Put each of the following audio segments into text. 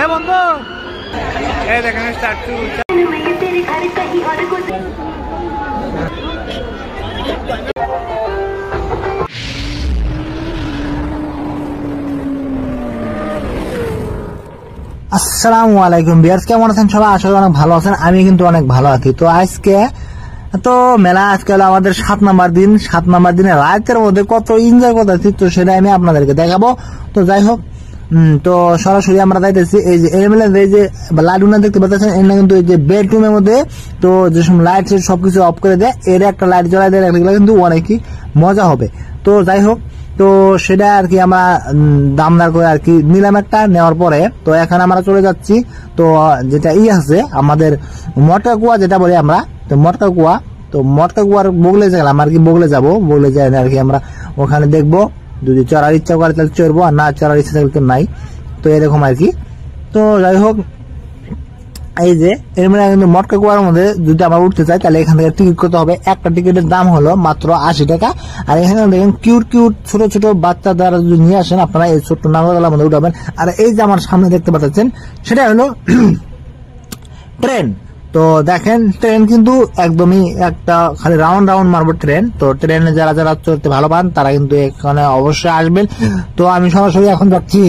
হ্যাঁ বন্ধু এই দেখেন স্টার্ট টু আসসালামু আলাইকুম ভিউয়ার্স, কেমন আছেন সবাই? আসলে অনেক ভালো আছেন, আমি কিন্তু অনেক ভালো আছি। তো আজকে তো মেলা আজকে হলো আমাদের 7 নাম্বার দিন। 7 নাম্বার দিনে রাতের মধ্যে কত এনজয় করতেছি তো সেটা আমি আপনাদেরকে দেখাবো। তো যাই হোক, তো সরাসরি আমরা যাইতেছি এই যে এমএলএ এই যে লাইটগুলো দেখতে পাচ্ছেন, এটা কিন্তু এই যে বেডরুমের মধ্যে তো যে সব লাইট সবকিছু অফ করে দেয়, এর একটা লাইট জ্বলাই দেয়, এগুলো কিন্তু অনেকই মজা হবে। তো যাই হোক, তো সেটা আর কি আমরা দামদার করে আর কি নিলাম একটা, নেওয়ার পরে তো এখন আমরা চলে যাচ্ছি তো যেটা আছে আমাদের মটকা কুয়া যেটা বলি আমরা, তো মটকা কুয়া, তো মটকা কুয়ার বগলে গেলাম আর কি, বগলে যাবো, বগলে যাই আর কি আমরা ওখানে দেখবো, যদি চড়ার ইচ্ছা করে তাহলে চড়বো, আর না চড়ার ইচ্ছা থাকলে তো নাই। তো এরকম আর কি। তো যাই হোক, এই যে এর মানে কিন্তু মটকা কুয়ার মধ্যে যদি আমরা উঠতে চাই তাহলে এখান থেকে টিকিট করতে হবে। একটা টিকিটের দাম হলো মাত্র 80 টাকা। আর এখানে দেখেন কিউট কিউট ছোট ছোট বাচ্চা দ্বারা যদি নিয়ে আসেন আপনারা এই ছোট্ট নাগরদোলার মধ্যে উঠাবেন। আর এই যে আমার সামনে দেখতে পাচ্ছেন সেটা হলো ট্রেন। তো দেখেন ট্রেন কিন্তু একদমই একটা খালি রাউন্ড রাউন্ড মারবো ট্রেন। তো ট্রেনে যারা যারা চড়তে ভালো পান তারা কিন্তু এখানে অবশ্যই আসবেন। তো আমি সরাসরি এখন যাচ্ছি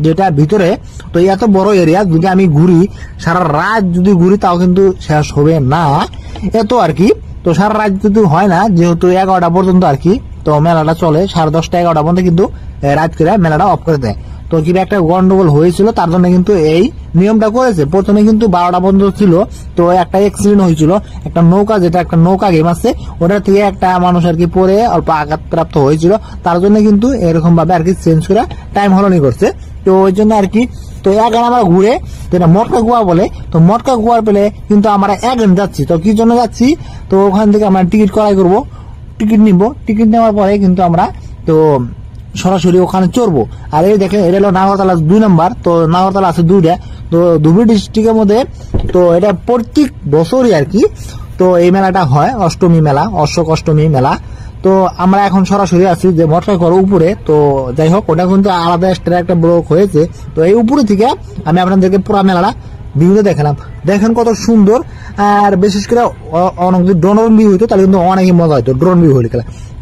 যেটা ভিতরে। তো এত বড় এরিয়া যদি আমি ঘুরি, সারা রাত যদি ঘুরি তাও কিন্তু শেষ হবে না এত আর কি। তো সারা রাত যদি হয় না, যেহেতু 11টা পর্যন্ত আর কি তো মেলাটা চলে, 10:30 11টা পর্যন্ত কিন্তু রাত করে মেলাটা অফ করে দেয়। তো কি একটা গন্ডগোল হয়েছিল, তার জন্য কিন্তু এই নিয়মটা করেছে। প্রথমে কিন্তু 12টা পর্যন্ত ছিল, তো একটা অ্যাক্সিডেন্ট হয়েছিল, একটা নৌকা, যেটা একটা নৌকা গেম আছে, ওটার থেকে একটা মানুষ আর কি পরে অল্প আঘাতপ্রাপ্ত হয়েছিল, তার জন্য কিন্তু এরকম ভাবে আর কি চেঞ্জ করে টাইম হলনি করছে। তো ওই জন্য আর কি তো এখন আমরা ঘুরে যেটা মটকা কুয়া বলে, তো মটকা কুয়ার পেলে কিন্তু আমরা এখন যাচ্ছি। তো কি জন্য যাচ্ছি, তো ওখান থেকে আমরা টিকিট ক্রয় করবো, টিকিট নিব, টিকিট নেওয়ার পরে কিন্তু আমরা তো সরাসরি ওখানে চড়বো। আর এই দেখেন এটা হলো নাগরতলা 2 নম্বর। তো নাগরতলা আছে 2টা, তো ধুবড়ী ডিস্ট্রিক্টের মধ্যে। তো এটা প্রত্যেক বছরই আর কি তো এই মেলাটা হয়, অষ্টমী মেলা, অশোক অষ্টমী মেলা। তো আমরা এখন সরাসরি আছি যে মটকা কুয়ার উপরে। তো যাই হোক, ওটা কিন্তু আলাদা এক্সট্রা একটা ব্লক হয়েছে। তো এই উপরে থেকে আমি আপনাদেরকে পুরো মেলাটা ভিউতে দেখালাম। দেখেন কত সুন্দর। আর বিশেষ করে অনেক যদি ড্রোন ভিউ হইতো তাহলে কিন্তু অনেকই মজা হইতো ড্রোন ভিউ হলে।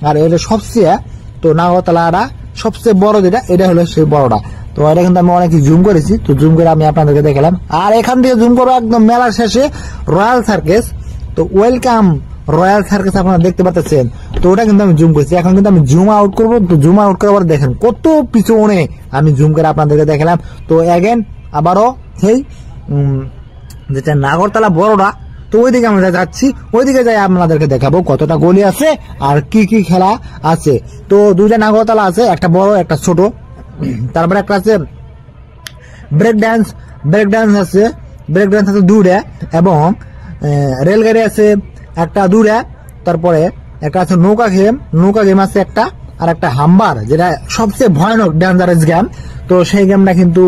আর এটা সবচেয়ে তো নাগরতলাটা সবচেয়ে বড় যেটা, এটা হলো সেই বড়টা। তো এটা কিন্তু আমি অনেক জুম করেছি, তো জুম করে আমি আপনাদেরকে দেখালাম। আর এখান থেকে জুম করবো একদম মেলার শেষে রয়্যাল সার্কাস। তো ওয়েলকাম রয়্যাল সার্কাস আপনারা দেখতে পাচ্ছেন। তো ওটা কিন্তু আমি জুম করেছি, এখন কিন্তু আমি জুম আউট করবো। তো জুম আউট করার পর দেখেন কত পিছনে আমি জুম করে আপনাদেরকে দেখালাম। তো এগেন আবারও সেই যেটা নাগরতলা বড়টা, তো ওইদিকে আমরা যাচ্ছি, ওইদিকে যাই আপনাদেরকে দেখাবো কতটা গলি আছে আর কি কি খেলা আছে। তো 2টা নাগরতলা আছে, একটা বড় একটা ছোট। তারপরে একটা আছে ব্রেক ডান্স, ব্রেক ডান্স আছে, ব্রেক ডান্স আছে 2টা, এবং রেলগাড়ি আছে একটা 2টা। তারপরে একটা আছে নৌকা গেম, নৌকা গেম আছে একটা, আর একটা হাম্বার যেটা সবচেয়ে ভয়ানক ডেঞ্জারাস গেম। তো সেই গেমটা কিন্তু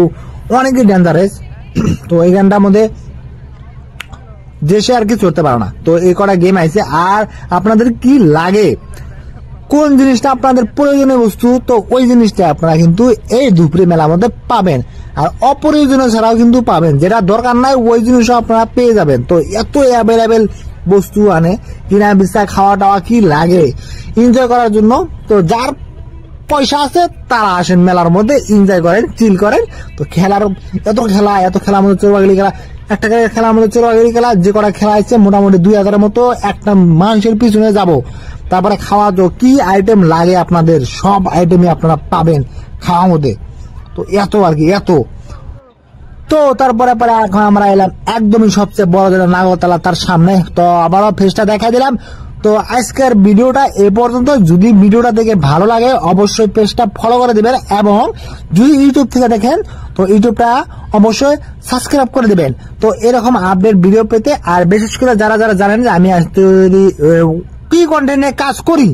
অনেকই ডেঞ্জারাস। তো এই গেমটার মধ্যে দেশে আর কি চলতে পারে না। তো এই কটা গেম আছে। আর আপনাদের কি লাগে, কোন জিনিসটা আপনাদের প্রয়োজনীয় বস্তু, তো ওই জিনিসটা আপনারা কিন্তু এই দুপুরে মেলার মধ্যে পাবেন। আর অপ্রয়োজনীয় ছাড়াও কিন্তু পাবেন, যেটা দরকার নাই ওই জিনিসও আপনারা পেয়ে যাবেন। তো এত অ্যাভেলেবেল বস্তু আনে, কিনা বিস্তা খাওয়া টাওয়া কি লাগে এনজয় করার জন্য। তো যার পয়সা আছে তারা আসেন মেলার মধ্যে, এনজয় করেন, চিল করেন। তো খেলার এত খেলার মধ্যে চোরবাগিরি খেলা, একটা খেলার মধ্যে চোরবাগিরি খেলা, যে কটা খেলা আছে মোটামুটি 2000-এর মতো একটা মানুষের পিছনে যাব। তারপরে খাওয়া তো কি আইটেম লাগে আপনাদের সব আইটেমই আপনারা পাবেন খাওয়ার মধ্যে। তো এত আর কি এত। তো তারপরে পরে এখন আমরা এলাম একদমই সবচেয়ে বড় যেটা নাগরতলা, তার সামনে। তো আবারও ফেসটা দেখা দিলাম। তো আজকের ভিডিওটা এ পর্যন্ত। যদি ভিডিওটা দেখে ভালো লাগে অবশ্যই পেজটা ফলো করে দিবেন, এবং যদি ইউটিউব থেকে দেখেন তো ইউটিউবটা অবশ্যই সাবস্ক্রাইব করে দিবেন। তো এরকম আপডেট ভিডিও পেতে, আর বিশেষ করে যারা যারা জানেন যে আমি কি কন্টেন্টে কাজ করি,